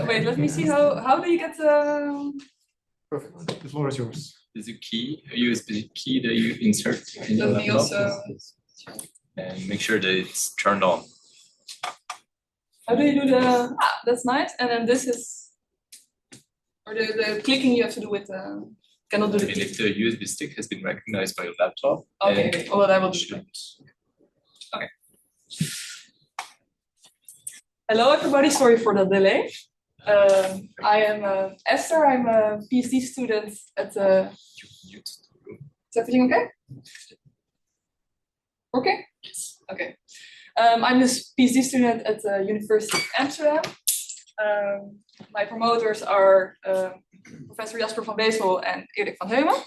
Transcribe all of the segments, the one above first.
Wait, let me see how do you get the... Perfect. The floor is yours. There's a key, a USB key that you insert in your Let me laptop, also... and make sure that it's turned on. How do you do the... Ah, that's nice. And then this is... Or the clicking you have to do with the... Cannot do the And key. if the USB stick has been recognized by your laptop, Okay, then well, I will do should- it. Okay. Hello, everybody. Sorry for the delay. I am Esther. I'm a PhD student at the... Is everything okay? Okay? Yes. Okay. I'm this PhD student at the University of Amsterdam. My promoters are Professor Jasper van Wezel and Erik van Heumen.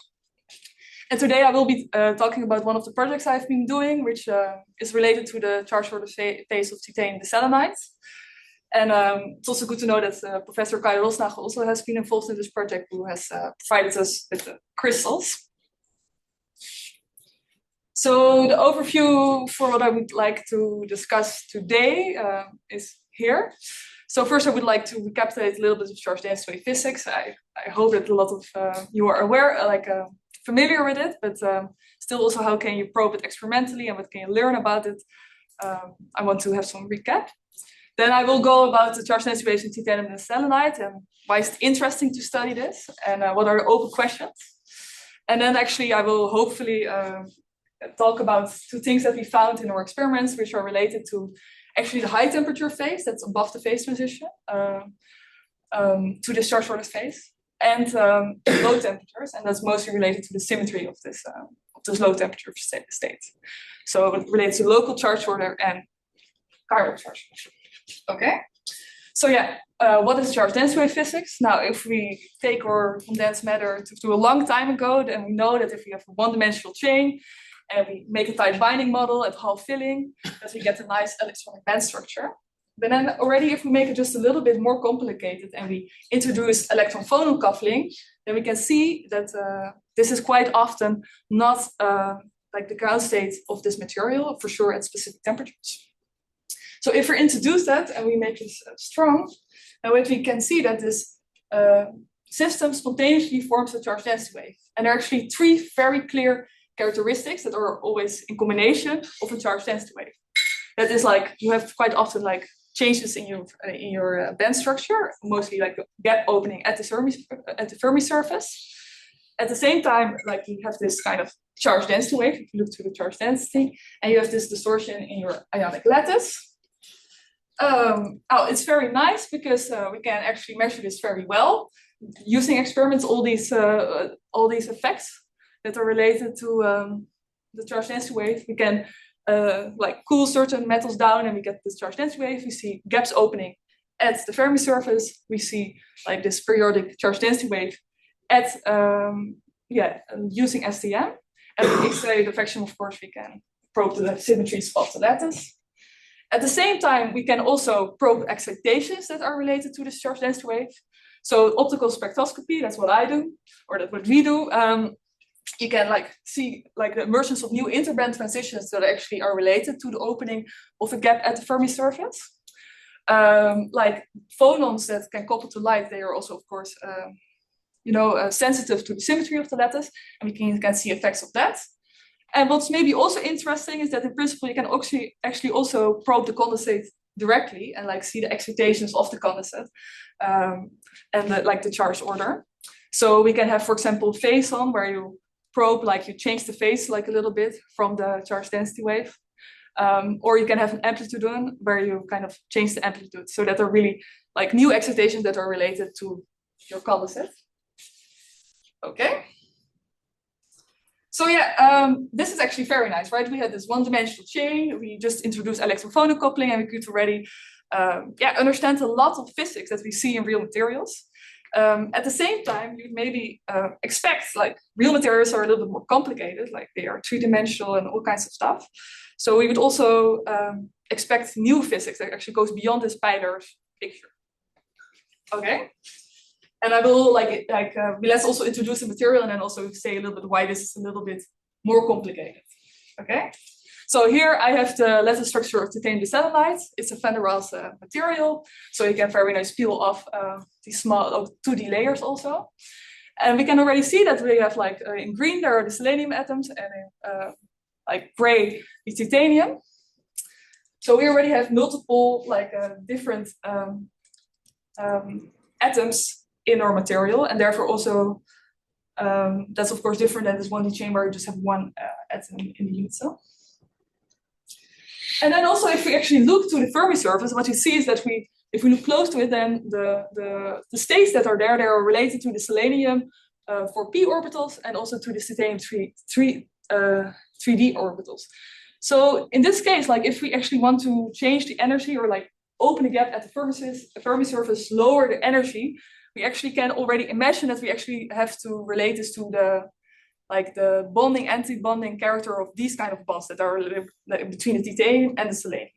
And today I will be talking about one of the projects I've been doing, which is related to the charge-ordered phase of titanium deselenide. And it's also good to know that Professor Kai Rosnagel also has been involved in this project, who has provided us with the crystals. So the overview for what I would like to discuss today is here. So first I would like to recapitulate a little bit of charge density wave physics. I hope that a lot of you are aware, familiar with it, but still also how can you probe it experimentally and what can you learn about it. I want to have some recap. Then I will go about the charge density waves in titanium and selenide and why is it interesting to study this and what are the open questions. And then actually I will hopefully talk about two things that we found in our experiments, which are related to actually the high temperature phase that's above the phase transition to this charge ordered phase, and low temperatures, and that's mostly related to the symmetry of this low temperature state. So it relates to local charge order and chiral charge order. Okay, so yeah, what is charge density wave physics? Now, if we take our condensed matter to a long time ago, then we know that if we have a one-dimensional chain and we make a tight binding model at half filling, that we get a nice electronic band structure. But then already if we make it just a little bit more complicated and we introduce electron phonon coupling, then we can see that this is quite often not like the ground state of this material, for sure at specific temperatures. So if we introduce that and we make this strong, then we can see that this system spontaneously forms a charge density wave. And there are actually three very clear characteristics that are always in combination of a charge density wave. That is like, you have quite often like changes in your band structure, mostly like a gap opening at the Fermi surface. At the same time, like you have this kind of charge density wave, if you look to the charge density, and you have this distortion in your ionic lattice. It's very nice because we can actually measure this very well using experiments, all these effects that are related to the charge density wave. We can like cool certain metals down and we get this charge density wave. We see gaps opening at the Fermi surface. We see like this periodic charge density wave at using STM. And with X-ray diffraction, of course, we can probe the symmetries of the lattice. At the same time, we can also probe excitations that are related to this charge density wave. So optical spectroscopy, that's what I do, or that's what we do. You can like see like the emergence of new interband transitions that actually are related to the opening of a gap at the Fermi surface. Like phonons that can couple to light, they are also, of course, sensitive to the symmetry of the lattice, and we can see effects of that. And what's maybe also interesting is that in principle you can actually also probe the condensate directly and like see the excitations of the condensate and the charge order. So we can have, for example, phase on where you probe, like you change the phase like a little bit from the charge density wave, or you can have an amplitude on where you kind of change the amplitude, so that are really like new excitations that are related to your condensate. Okay. So yeah, this is actually very nice, right? We had this one-dimensional chain. We just introduced electron phonon coupling, and we could already understand a lot of physics that we see in real materials. At the same time, you'd maybe expect like real materials are a little bit more complicated, like they are three-dimensional and all kinds of stuff. So we would also expect new physics that actually goes beyond this Pylar's picture. Okay. And I will let's also introduce the material and then also say a little bit why this is a little bit more complicated. Okay. So here I have the lattice structure of titanium bisatellite. It's a van der Waals material, so you can very nice peel off these small 2D layers also. And we can already see that we have like in green there are the selenium atoms, and in like gray the titanium. So we already have multiple like different atoms in our material, and therefore also that's of course different than this 1D chain where you just have one atom in the unit cell. And then also if we actually look to the Fermi surface, what you see is that if we look close to it, then the states that are there, they are related to the selenium 4p orbitals and also to the titanium 3d orbitals. So in this case, like if we actually want to change the energy or like open a gap at the Fermi surface, lower the energy, we actually can already imagine that we actually have to relate this to the bonding, anti-bonding character of these kind of bonds that are between the titanium and the selenium.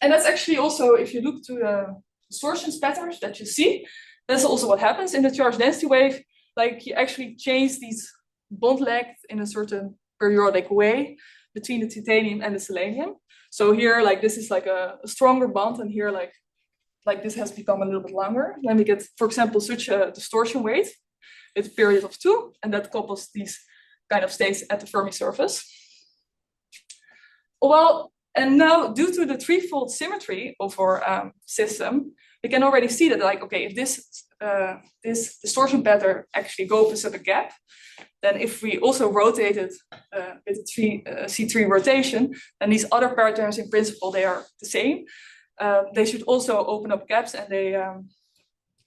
And that's actually also, if you look to the distortion patterns that you see, that's also what happens in the charge density wave. Like you actually change these bond length in a certain periodic way between the titanium and the selenium. So here, like this is like a stronger bond, and here like this has become a little bit longer. Then we get, for example, such a distortion weight with a period of 2, and that couples these kind of states at the Fermi surface. Well, and now due to the threefold symmetry of our system, we can already see that like, okay, if this distortion pattern actually opens up a gap, then if we also rotate it with a C3 rotation, then these other patterns in principle, they are the same. They should also open up gaps, and they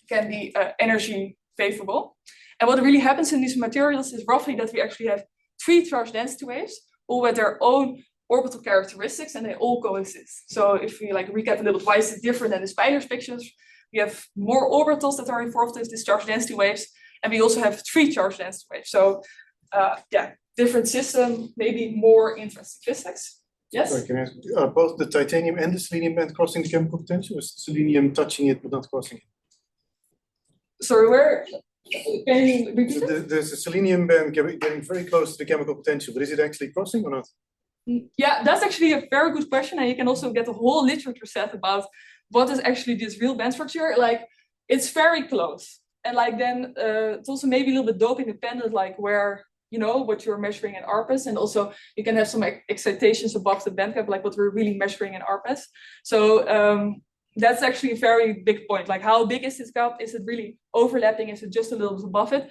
can be energy favorable. And what really happens in these materials is roughly that we actually have 3 charge density waves, all with their own orbital characteristics, and they all coexist. So if we like recap a little bit, why is it different than the spiders pictures? We have more orbitals that are involved with these charge density waves, and we also have 3 charge density waves. So yeah, different system, maybe more interesting physics. Yes? Sorry, can I ask, both the titanium and the selenium band crossing the chemical potential, or is the selenium touching it but not crossing it? Sorry, where? Can you repeat it? There's a selenium band getting very close to the chemical potential, but is it actually crossing or not? Yeah, that's actually a very good question, and you can also get a whole literature set about what is actually this real band structure. Like, it's very close, and like then it's also maybe a little bit doping dependent, like where you know what you're measuring in ARPAS, and also you can have some excitations above the band gap, like what we're really measuring in ARPAS. So that's actually a very big point. Like, how big is this gap? Is it really overlapping? Is it just a little bit above it?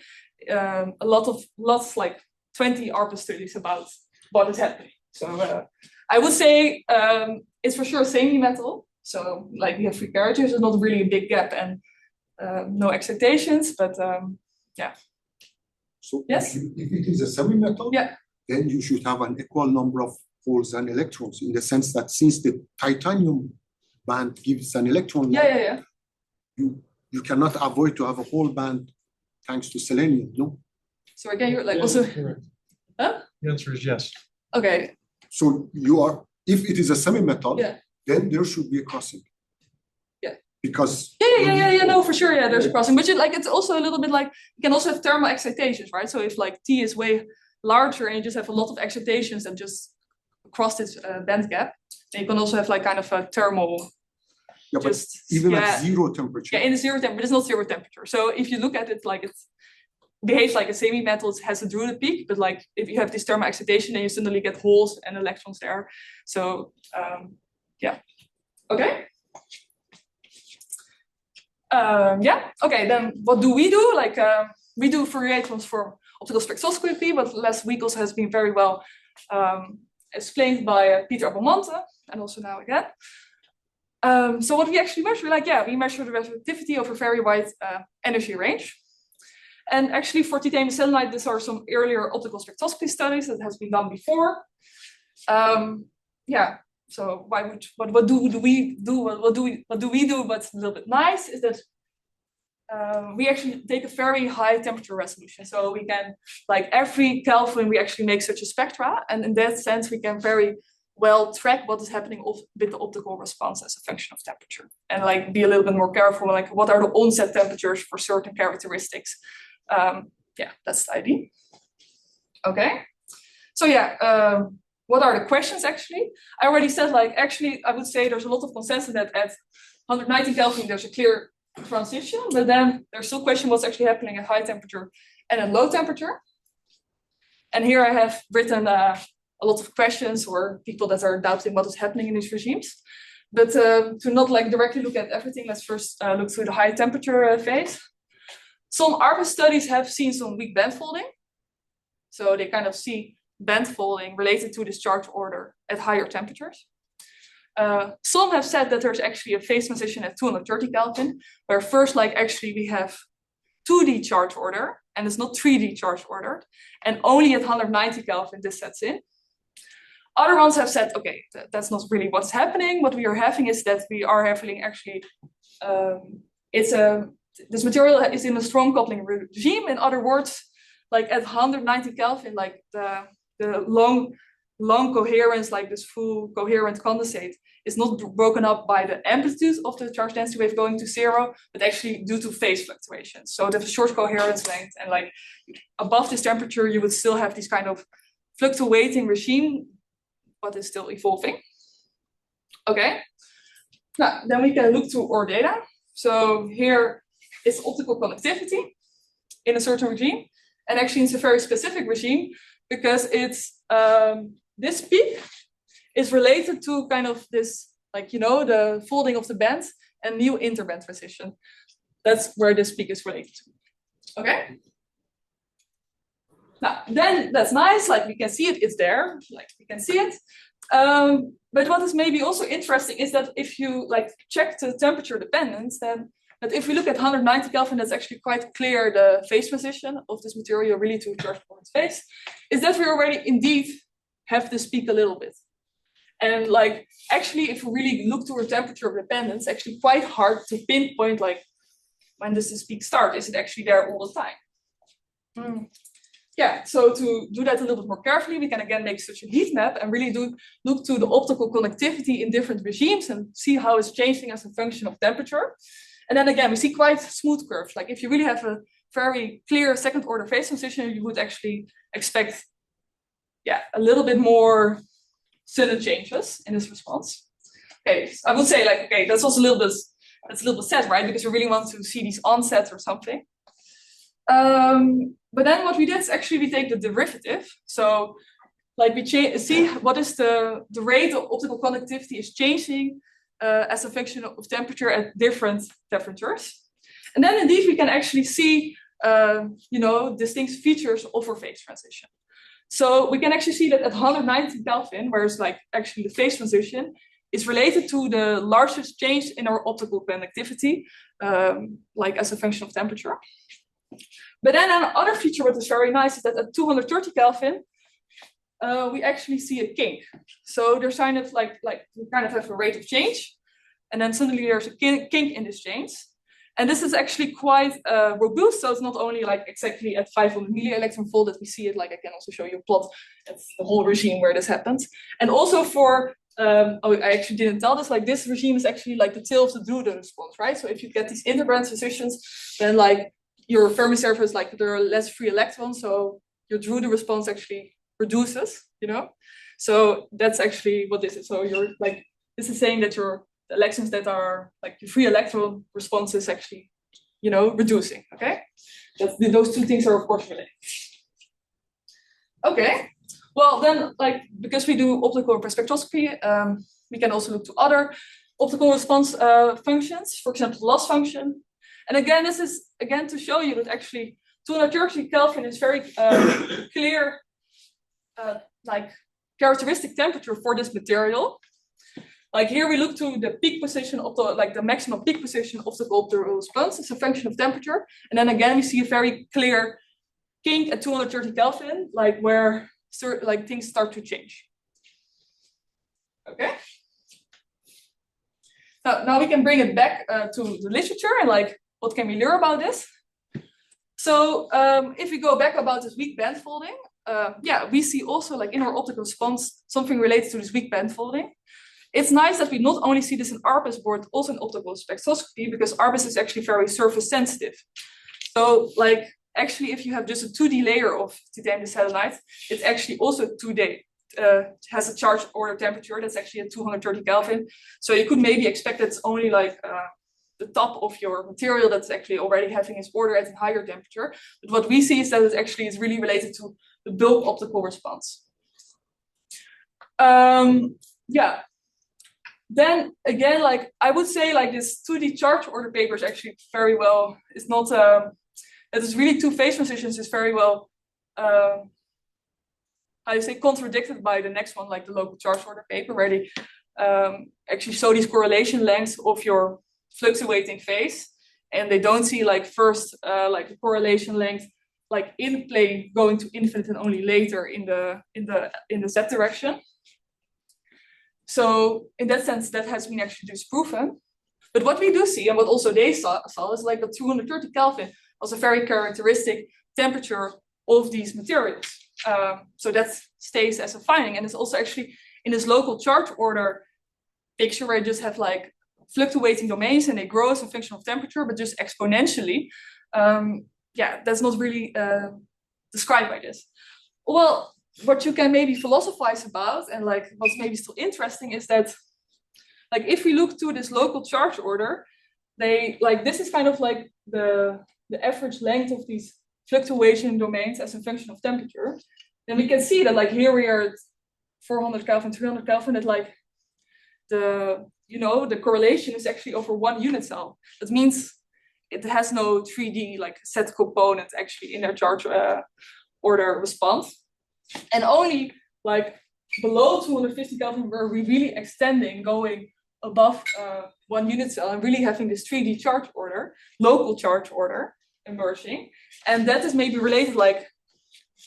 Lots like 20 ARPAS studies about what is happening. So I would say it's for sure semi-metal. So like we have 3 characters, it's not really a big gap, and no excitations, but yeah. So yes? if it is a semi-metal, yeah, then you should have an equal number of holes and electrons, in the sense that since the titanium band gives an electron, yeah. You cannot avoid to have a whole band thanks to selenium, no? So again, you're like Yeah, also. correct. Huh? The answer is yes. Okay. So you are, if it is a semi-metal, Yeah. then there should be a crossing. Yeah. Because Yeah, no, for sure, yeah, there's a crossing. But like it's also a little bit like you can also have thermal excitations, right? So if like T is way larger and you just have a lot of excitations and just cross this band gap, then you can also have like kind of a thermal. yeah, but even at 0 temperature. Yeah, in the 0 temperature, but it's not 0 temperature. So if you look at it, like it behaves like a semi-metal, it has a Drude peak, but like if you have this thermal excitation, then you suddenly get holes and electrons there. So yeah, okay. Yeah, okay, then what do? Like we do Fourier transform optical spectroscopy, but last week also has been very well explained by Peter Abelmonte, and also now again. So what we actually measure, we measure the reflectivity over a very wide energy range. And actually for titanium selenide, these are some earlier optical spectroscopy studies that has been done before. Yeah, so what do we do? What do we do? What's a little bit nice is that we actually take a very high temperature resolution. So we can, like every Kelvin, we actually make such a spectra. And in that sense, we can very well track what is happening with the optical response as a function of temperature. And like be a little bit more careful, like what are the onset temperatures for certain characteristics. Yeah, that's the idea. Okay. So yeah, what are the questions actually? I already said, like, actually, I would say there's a lot of consensus that at 190 Kelvin, there's a clear transition, but then there's still question what's actually happening at high temperature and at low temperature. And here I have written a lot of questions or people that are doubting what is happening in these regimes. But to not like directly look at everything, let's first look through the high temperature phase. Some ARPA studies have seen some weak band folding. So they kind of see band folding related to this charge order at higher temperatures. Some have said that there's actually a phase transition at 230 Kelvin, where first, like, actually we have 2D charge order, and it's not 3D charge order, and only at 190 Kelvin this sets in. Other ones have said, okay, that's not really what's happening. What we are having is that we are having actually, this material is in a strong coupling regime. In other words, like at 190 Kelvin, like the long coherence, like this full coherent condensate, is not broken up by the amplitude of the charge density wave going to zero, but actually due to phase fluctuations. So there's a short coherence length, and like above this temperature, you would still have this kind of fluctuating regime, but is still evolving. Okay, now then we can look to our data. So here is optical conductivity in a certain regime, and actually it's a very specific regime because it's this peak is related to kind of this, like, you know, the folding of the band and new interband transition. That's where this peak is related to. Okay. Now, then that's nice, like we can see it, it's there, like we can see it. But what is maybe also interesting is that if you like check the temperature dependence, then that if we look at 190 Kelvin, that's actually quite clear the phase transition of this material really to charge performance phase, is that we already indeed have this peak a little bit. And like, actually, if we really look to a temperature of dependence, actually quite hard to pinpoint, like, when does this peak start? Is it actually there all the time? Yeah, so to do that a little bit more carefully, we can again make such a heat map and really look to the optical conductivity in different regimes and see how it's changing as a function of temperature. And then again, we see quite smooth curves. Like if you really have a very clear second order phase transition, you would actually expect, yeah, a little bit more sudden changes in this response. Okay, I would say, like, okay, that's also a little bit sad, right? Because we really want to see these onsets or something. But then what we did is actually we take the derivative. So like we see what is the rate of optical conductivity is changing as a function of temperature at different temperatures. And then indeed we can actually see, you know, distinct features of our phase transition. So we can actually see that at 190 Kelvin, whereas like actually the phase transition is related to the largest change in our optical conductivity, like as a function of temperature. But then another feature what is very nice is that at 230 Kelvin, we actually see a kink. So there's kind of like we kind of have a rate of change, and then suddenly there's a kink in this change. And this is actually quite robust. So it's not only like exactly at 500 millielectron volt that we see it. Like I can also show you a plot at the whole regime where this happens. And also for, oh, I actually didn't tell this, like this regime is actually like the tail of the Drude response, right? So if you get these interband transitions, then like your Fermi surface, like there are less free electrons. So your Drude response actually reduces, you know? So that's actually what this is. So you're like, this is saying that the electrons that are like the free electron response is actually, you know, reducing, okay? Those two things are of course related. Okay, well then, like, because we do optical spectroscopy, we can also look to other optical response functions, for example, the loss function. And again, this is again to show you that actually 230 Kelvin is very clear, like characteristic temperature for this material. Like here we look to the peak position of the maximum peak position of the optical response as a function of temperature. And then again, we see a very clear kink at 230 Kelvin, like where like things start to change. Okay. Now we can bring it back to the literature and like, what can we learn about this? So if we go back about this weak band folding, yeah, we see also like in our optical response, something related to this weak band folding. It's nice that we not only see this in ARPAS board, also in optical spectroscopy, because ARPAS is actually very surface sensitive. So like, actually, if you have just a 2D layer of titanium selenide, it's actually also 2D has a charge order temperature that's actually at 230 Kelvin. So you could maybe expect that it's only like the top of your material that's actually already having its order at a higher temperature. But what we see is that it actually is really related to the bulk optical response. Yeah. Then again, like I would say, like this 2D charge order paper is actually very well. It's not. It is really two phase transitions is very well. I say contradicted by the next one, like the local charge order paper, where they actually show these correlation lengths of your fluctuating phase, and they don't see like first like the correlation length like in plane going to infinite and only later in the z direction. So in that sense, that has been actually disproven. But what we do see, and what also they saw is like the 230 Kelvin was a very characteristic temperature of these materials. So that stays as a finding, and it's also actually in this local charge order picture where you just have like fluctuating domains and they grow as a function of temperature, but just exponentially. Yeah, that's not really described by this. Well, what you can maybe philosophize about, and like what's maybe still interesting, is that like if we look to this local charge order, they like this is kind of like the average length of these fluctuation domains as a function of temperature. Then we can see that like here we are at 400 Kelvin, 300 Kelvin, that like the correlation is actually over one unit cell. That means it has no 3D like set component actually in their charge order response. And only like below 250 Kelvin were we really extending, going above one unit cell and really having this 3D charge order, local charge order emerging. And that is maybe related like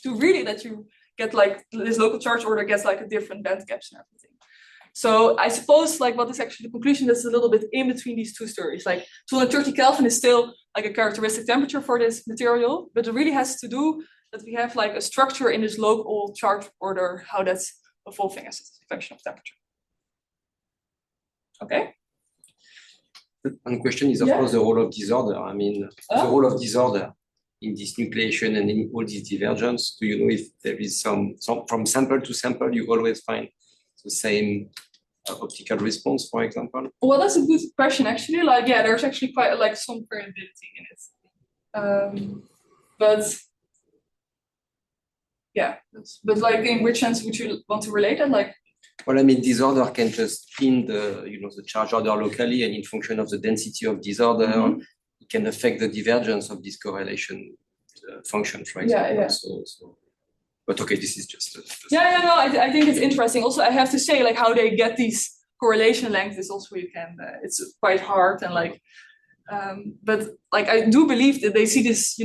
to really that you get like this local charge order gets like a different band gaps and everything. So I suppose like what is actually the conclusion that's a little bit in between these two stories. Like 230 Kelvin is still like a characteristic temperature for this material, but it really has to do that we have like a structure in this local charge order, how that's evolving as a function of temperature. Okay. One question is, of course, the role of disorder. I mean, the role of disorder in this nucleation and in all these divergence. Do you know if there is some from sample to sample, you always find the same optical response, for example? Well, that's a good question, actually. Like, yeah, there's actually quite like some variability in it. But yeah, but like, in which sense would you want to relate it? Like, well, I mean, disorder can just pin the charge order locally, and in function of the density of disorder, it can affect the divergence of this correlation function, for example. Yeah. So, but okay, this is just. No, I think it's interesting. Also, I have to say, like, how they get these correlation lengths is also it's quite hard, and like, but like I do believe that they see this,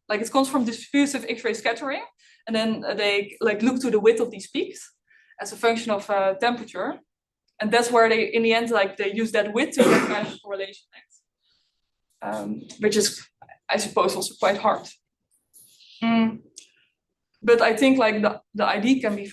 like it comes from diffusive X-ray scattering, and then they like look to the width of these peaks as a function of temperature, and that's where they, in the end, like they use that width to get kind of correlation length, which is, I suppose, also quite hard. But I think like the idea can be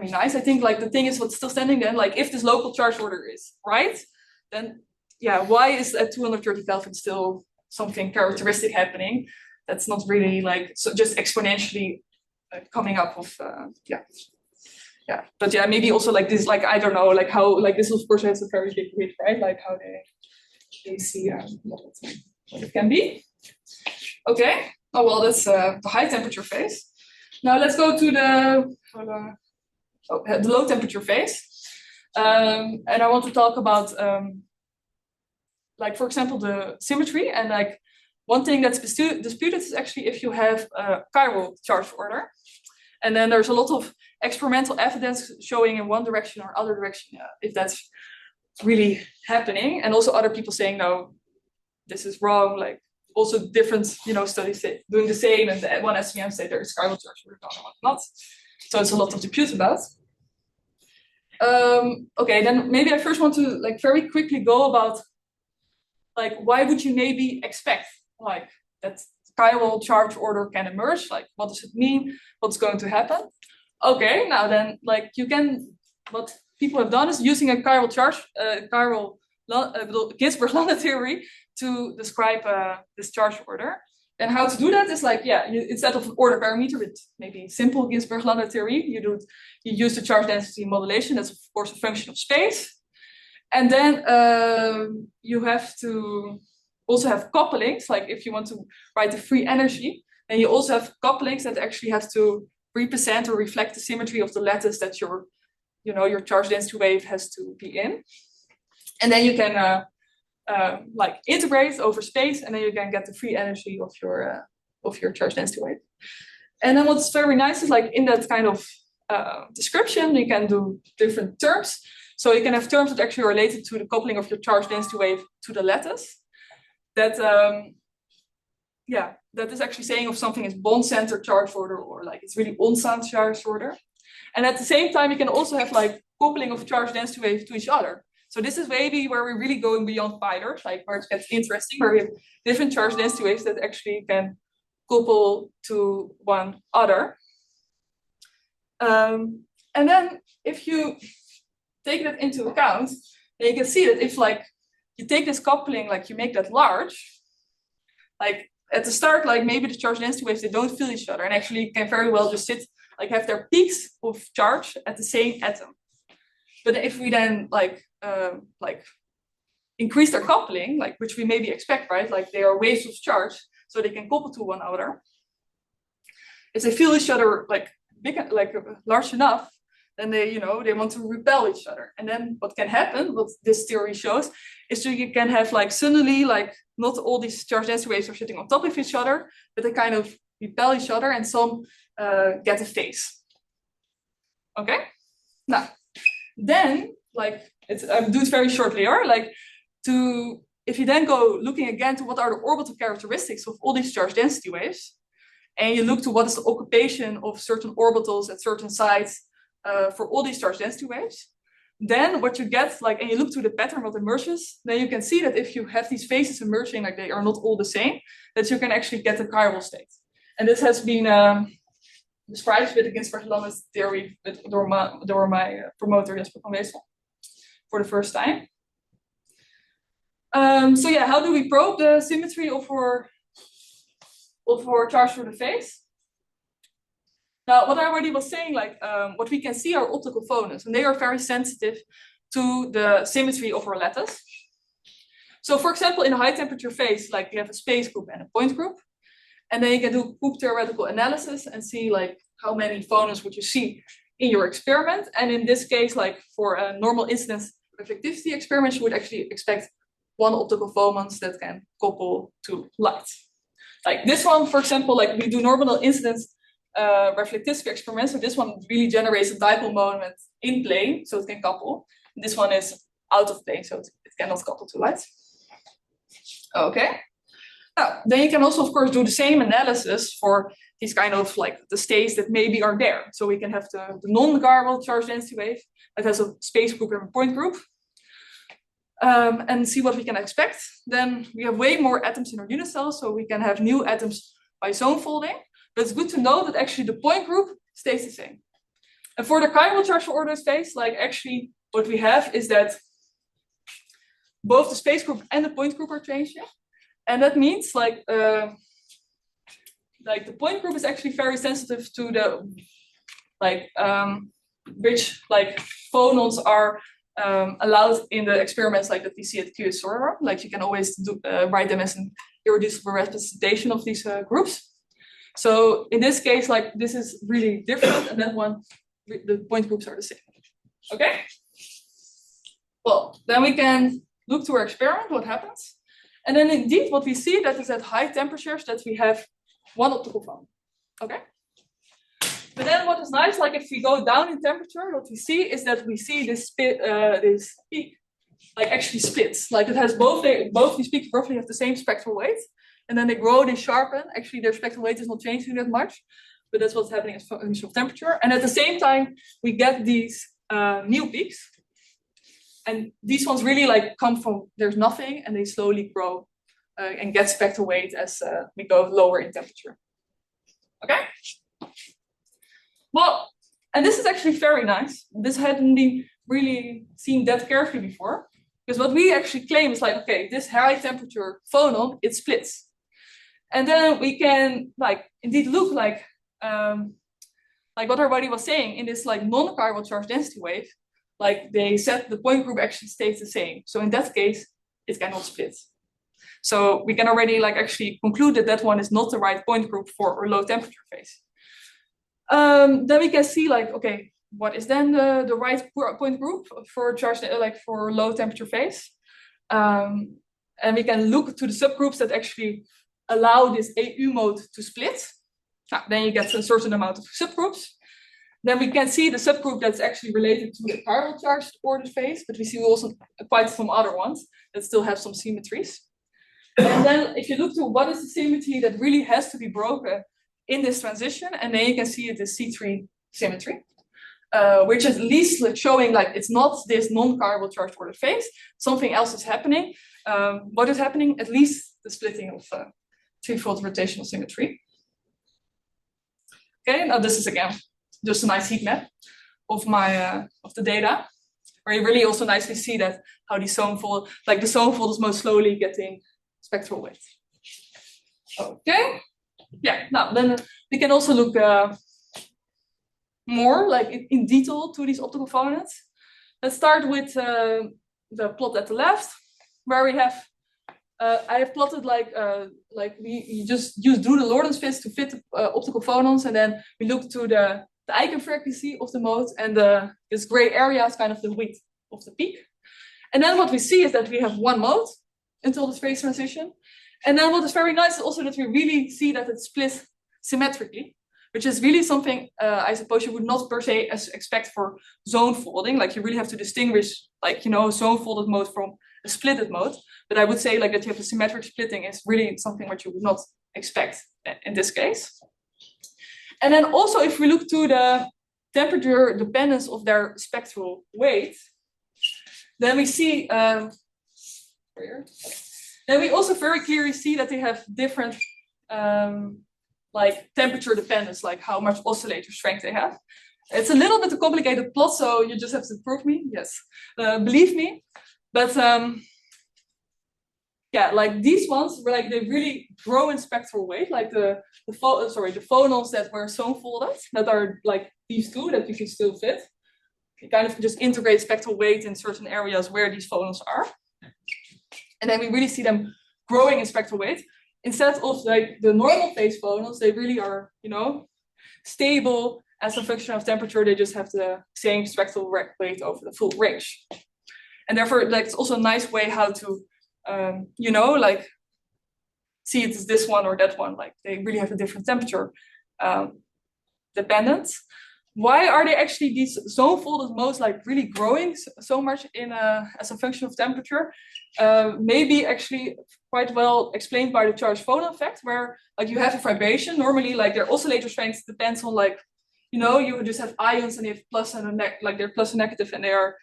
nice. I think like the thing is what's still standing then, like if this local charge order is right, then yeah, why is at 230 Kelvin still something characteristic happening? That's not really like so just exponentially coming up with yeah. But yeah, maybe also like this, like I don't know, like how like this of course has a very big width, right? Like how they see what it can be. Okay. Oh well, that's the high temperature phase. Now let's go to the low temperature phase. And I want to talk about like, for example, the symmetry. And like one thing that's disputed is actually if you have a chiral charge order. And then there's a lot of experimental evidence showing in one direction or other direction if that's really happening. And also other people saying, no, this is wrong. Like also different, studies doing the same, and one SVM say there is chiral charge order, and one not. So it's a lot of debate about. Okay, then maybe I first want to like very quickly go about like why would you maybe expect like that chiral charge order can emerge? Like what does it mean? What's going to happen? Okay, now then like what people have done is using a chiral Ginzburg-Lambda theory to describe this charge order. And how to do that is like, yeah, instead of an order parameter with maybe simple Ginzburg-Lambda theory, you use the charge density modulation. That's of course a function of space. And then you have to also have couplings, like if you want to write the free energy, then you also have couplings that actually have to represent or reflect the symmetry of the lattice that your charge density wave has to be in. And then you can like integrate over space, and then you can get the free energy of your charge density wave. And then what's very nice is like in that kind of description, you can do different terms. So you can have terms that actually are related to the coupling of your charge density wave to the lattice. That that is actually saying if something is bond-centered charge order or like it's really on-sound charge order. And at the same time, you can also have like coupling of charge density wave to each other. So this is maybe where we're really going beyond pilars, like where it gets interesting, where we have different charge density waves that actually can couple to one other. And then if you take that into account, then you can see that if like you take this coupling, like you make that large, like at the start, like maybe the charge density waves, they don't feel each other and actually can very well just sit, like have their peaks of charge at the same atom. But if we then like increase their coupling, like which we maybe expect, right? Like they are waves of charge, so they can couple to one another. If they feel each other like big, like large enough, then they want to repel each other. And then what can happen, what this theory shows, is that you can have like suddenly like not all these charge density waves are sitting on top of each other, but they kind of repel each other, and some get a phase. Okay, now then like I'll do it very shortly, or like if you then go looking again to what are the orbital characteristics of all these charge density waves, and you look to what is the occupation of certain orbitals at certain sites for all these charge density waves, then what you get, like, and you look to the pattern what emerges, then you can see that if you have these phases emerging, like they are not all the same, that you can actually get a chiral state. And this has been described with the Ginzburg-Lambda theory door my promoter Jesper van Weesel for the first time. So yeah, how do we probe the symmetry of our charge through the phase? Now, what I already was saying, like what we can see are optical phonons, and they are very sensitive to the symmetry of our lattice. So for example, in a high temperature phase, like you have a space group and a point group, and then you can do group theoretical analysis and see like how many phonons would you see in your experiment. And in this case, like for a normal incidence reflectivity experiment, you would actually expect one optical phonons that can couple to light. Like this one, for example, like we do normal incidence reflectivity experiments. So this one really generates a dipole moment in plane, so it can couple. And this one is out of plane, so it cannot couple to light. Okay. Now, then you can also, of course, do the same analysis for these kind of like the states that maybe are there. So we can have the non-garbled charge density wave that has a space group and a point group, and see what we can expect. Then we have way more atoms in our unit cells, so we can have new atoms by zone folding. But it's good to know that actually the point group stays the same. And for the chiral charge order space, like actually what we have is that both the space group and the point group are changing. And that means like the point group is actually very sensitive to the which like phonons are allowed in the experiments like that we see at QSOR. Like you can always write them as an irreducible representation of these groups. So in this case, like this is really different, and that one, the point groups are the same. Okay. Well, then we can look to our experiment, what happens. And then indeed what we see that is at high temperatures that we have one optical phone. Okay. But then what is nice, like if we go down in temperature, what we see is that we see this peak like actually splits. Like it has both these peaks roughly have the same spectral weight. And then they grow, they sharpen. Actually, their spectral weight is not changing that much, but that's what's happening as function of temperature. And at the same time, we get these new peaks. And these ones really like come from there's nothing, and they slowly grow and get spectral weight as we go lower in temperature. Okay? Well, and this is actually very nice. This hadn't been really seen that carefully before. Because what we actually claim is like, okay, this high temperature phonon, it splits. And then we can like indeed look like what everybody was saying in this like non-chiral charge density wave, like they said the point group actually stays the same. So in that case, it cannot split. So we can already like actually conclude that that one is not the right point group for a low temperature phase. Then we can see like, okay, what is then the right point group for charge, like for low temperature phase? And we can look to the subgroups that actually allow this AU mode to split. Now, then you get a certain amount of subgroups. Then we can see the subgroup that's actually related to the chiral charged ordered phase, but we see also quite some other ones that still have some symmetries. And then if you look to what is the symmetry that really has to be broken in this transition, and then you can see it is C3 symmetry, which is at least like showing like it's not this non-chiral charged ordered phase, something else is happening. What is happening? At least the splitting of threefold rotational symmetry. Okay, now this is again just a nice heat map of my of the data, where you really also nicely see that how the zone fold, like the zone fold is most slowly getting spectral weight. Okay, yeah. Now then we can also look more like in detail to these optical phonons. Let's start with the plot at the left, where we have I have plotted like we just drew the Lorentz fits to fit optical phonons, and then we look to the eigenfrequency of the mode, and this gray area is kind of the width of the peak. And then what we see is that we have one mode until this phase transition. And then what is very nice is also that we really see that it splits symmetrically, which is really something I suppose you would not per se expect for zone folding. Like you really have to distinguish, like, you know, zone folded mode from a splitted mode. But I would say like that you have a symmetric splitting is really something what you would not expect in this case. And then also if we look to the temperature dependence of their spectral weight, then we see, then we also very clearly see that they have different like temperature dependence, like how much oscillator strength they have. It's a little bit a complicated plot, so you just have to prove me, yes, believe me. But yeah, like these ones were like they really grow in spectral weight, like the phonons that were zone folded, that are like these two that you can still fit. You kind of just integrate spectral weight in certain areas where these phonons are. And then we really see them growing in spectral weight. Instead of like the normal phase phonons, they really are, you know, stable as a function of temperature. They just have the same spectral weight over the full range. And therefore, like it's also a nice way how to, you know, like see it as this one or that one. Like they really have a different temperature dependence. Why are they actually these zone folded modes like really growing so much in as a function of temperature? Maybe actually quite well explained by the charged phonon effect, where like you have a vibration. Normally, like their oscillator strength depends on like, you know, you just have ions and you have plus and a like they're plus and negative, and they are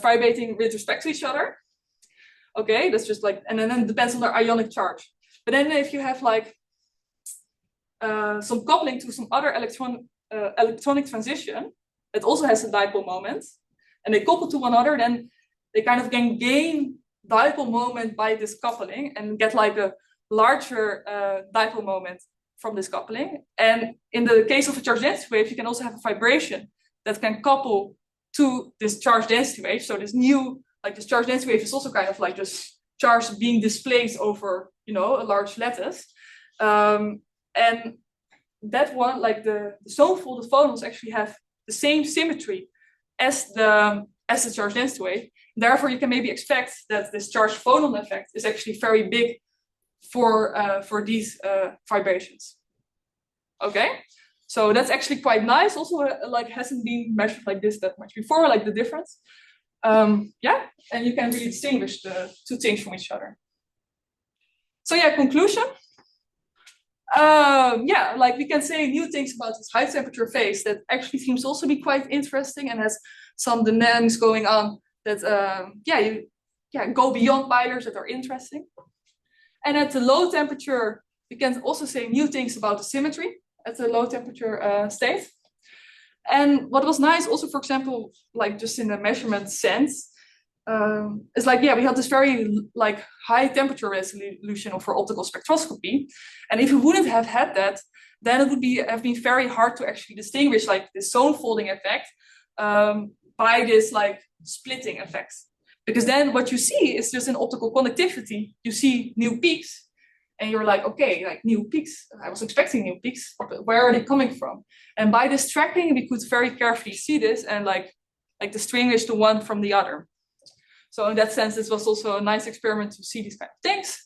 vibrating with respect to each other. Okay, that's just like, and then it depends on their ionic charge. But then if you have like some coupling to some other electronic transition that also has a dipole moment, and they couple to one another, then they kind of can gain dipole moment by this coupling and get like a larger dipole moment from this coupling. And in the case of a charge density wave, you can also have a vibration that can couple to this charge density wave. So this new, like this charge density wave is also kind of like just charge being displaced over, you know, a large lattice. And that one, like the zone folded phonons actually have the same symmetry as the charge density wave. Therefore, you can maybe expect that this charged phonon effect is actually very big for these vibrations. Okay, so that's actually quite nice. Also, like hasn't been measured like this that much before, like the difference. Yeah, and you can really distinguish the two things from each other. So yeah, conclusion. Yeah, like we can say new things about this high temperature phase that actually seems also be quite interesting and has some dynamics going on that go beyond pilars that are interesting. And at the low temperature, we can also say new things about the symmetry at the low temperature state. And what was nice also, for example, like just in the measurement sense, it's like, yeah, we had this very like high temperature resolution for optical spectroscopy. And if we wouldn't have had that, then it would have been very hard to actually distinguish like this zone folding effect by this like splitting effect. Because then what you see is just in optical conductivity, you see new peaks. And you're like, okay, like new peaks. I was expecting new peaks, but where are they coming from? And by this tracking, we could very carefully see this and like distinguish the one from the other. So in that sense, this was also a nice experiment to see these kind of things.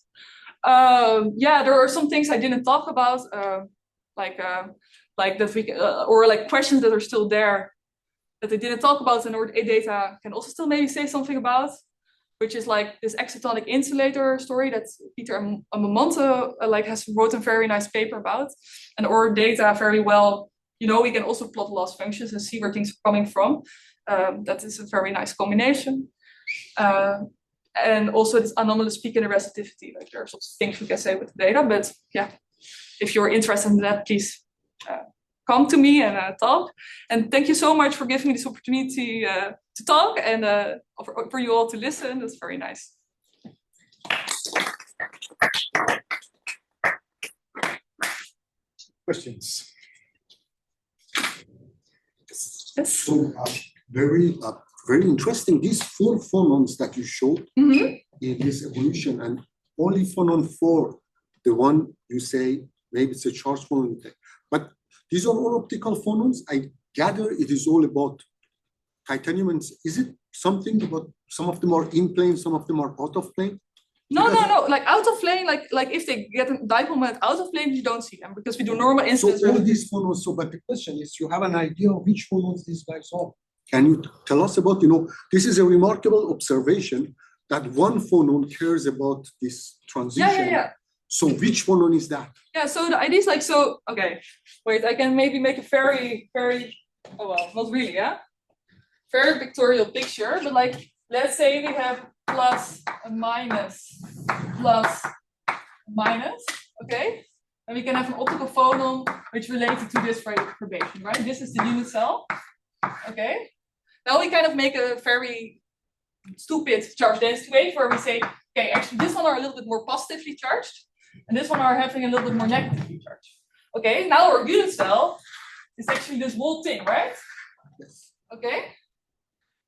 Yeah, there are some things I didn't talk about, like that we or like questions that are still there that they didn't talk about, and or data can also still maybe say something about, which is like this excitonic insulator story that Peter Amamonte like has wrote a very nice paper about, and or data very well. You know, we can also plot loss functions and see where things are coming from. That is a very nice combination. And also this anomalous peak in the resistivity. Like there's also things we can say with the data, but yeah, if you're interested in that, please come to me and talk. And thank you so much for giving me this opportunity to talk and for you all to listen. That's very nice. Questions? Yes. So very interesting. These 4 phonons that you showed in this evolution, and only phonon 4, the one you say maybe it's a charged phonon, but these are all optical phonons. I gather it is all about titanium. And is it something about some of them are in plane, some of them are out of plane? No. Like out of plane, like if they get a dipole moment out of plane, you don't see them because we do normal incidence. So all these phonons. So, but the question is, you have an idea of which phonons these guys are? Can you tell us about? This is a remarkable observation that one phonon cares about this transition. Yeah. So which phonon is that? Yeah. So the idea is like so. Okay, wait. I can maybe make a very oh well, not really. Yeah. Very pictorial picture, but like let's say we have plus and minus, okay? And we can have an optical phonon which related to this probation, right? This is the unit cell, okay? Now we kind of make a very stupid charge density wave where we say, okay, actually this one are a little bit more positively charged, and this one are having a little bit more negatively charged. Okay, now our unit cell is actually this whole thing, right? Okay?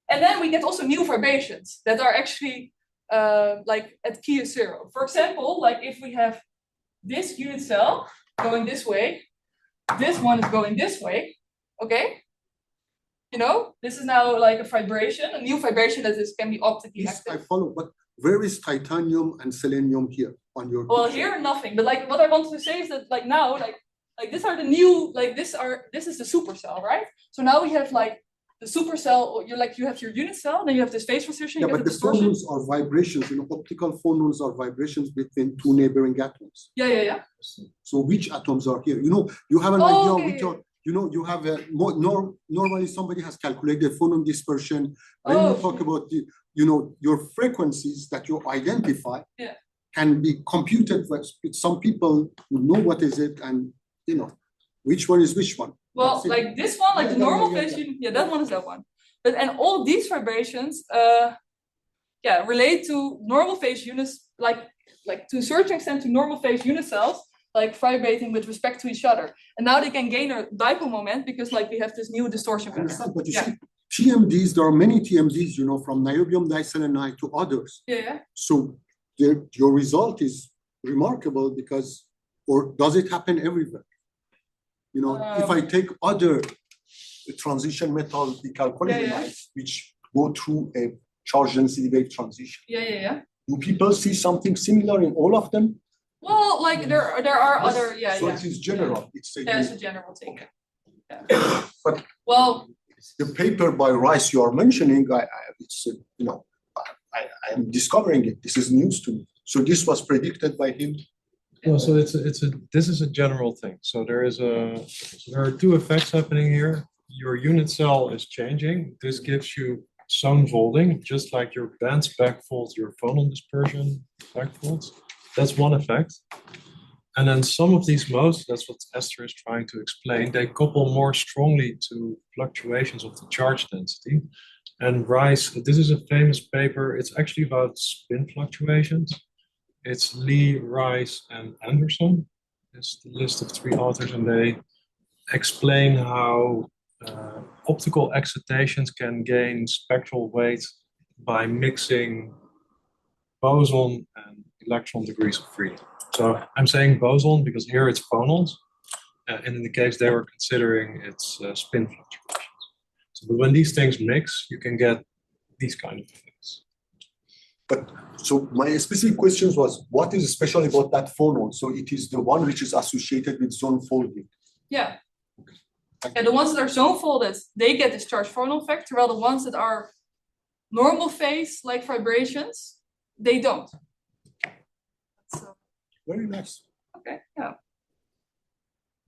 And then we get also new vibrations that are actually like at key of 0. For example, like if we have this unit cell going this way, this one is going this way, okay? You know, this is now like a vibration, a new vibration that can be optically active. I follow, but where is titanium and selenium here on your Well, picture? here nothing, but like what I wanted to say is that like now, like these are the new, like this is the supercell, right? So now we have like the supercell, you have your unit cell, then you have this phase transition. Yeah, but the phonons are vibrations. Optical phonons are vibrations between 2 neighboring atoms. Yeah. So which atoms are here? You have an idea which are. You have a normally somebody has calculated phonon dispersion. When you talk about the, your frequencies that you identify can be computed with some people who know what is it and which one is which one. Well, like this one, like the normal phase, that one is that one. But and all these vibrations, relate to normal phase units, like to a certain extent to normal phase unit cells, like vibrating with respect to each other. And now they can gain a dipole moment because like we have this new distortion pattern. I understand, but you see, TMDs, there are many TMDs, from niobium diselenide to others. Yeah. So your result is remarkable because, or does it happen everywhere? If I take other transition metal decalculated which go through a charge density wave transition. Yeah. Do people see something similar in all of them? Well, like there are other, So it is general. It's a general thing. Okay. Yeah. But well, the paper by Rice you are mentioning, I am discovering it. This is news to me. So this was predicted by him. No, so this is a general thing. So there are 2 effects happening here. Your unit cell is changing. This gives you zone folding, just like your bands backfold, your phonon dispersion backfolds. That's one effect. And then some of these modes, that's what Esther is trying to explain, they couple more strongly to fluctuations of the charge density. And Rice, this is a famous paper. It's actually about spin fluctuations. It's Lee, Rice, and Anderson. It's the list of 3 authors, and they explain how optical excitations can gain spectral weight by mixing boson and electron degrees of freedom. So I'm saying boson because here it's phonons, and in the case they were considering it's spin fluctuations. So, but when these things mix, you can get these kind of effects. But so my specific question was, what is special about that phonon? So it is the one which is associated with zone folding. Yeah. And the ones that are zone folded, they get this charged phonon effect, while the ones that are normal phase, like vibrations, they don't. So, Very nice. okay, yeah.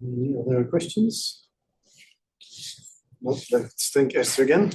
Any other questions? No, let's thank Esther again.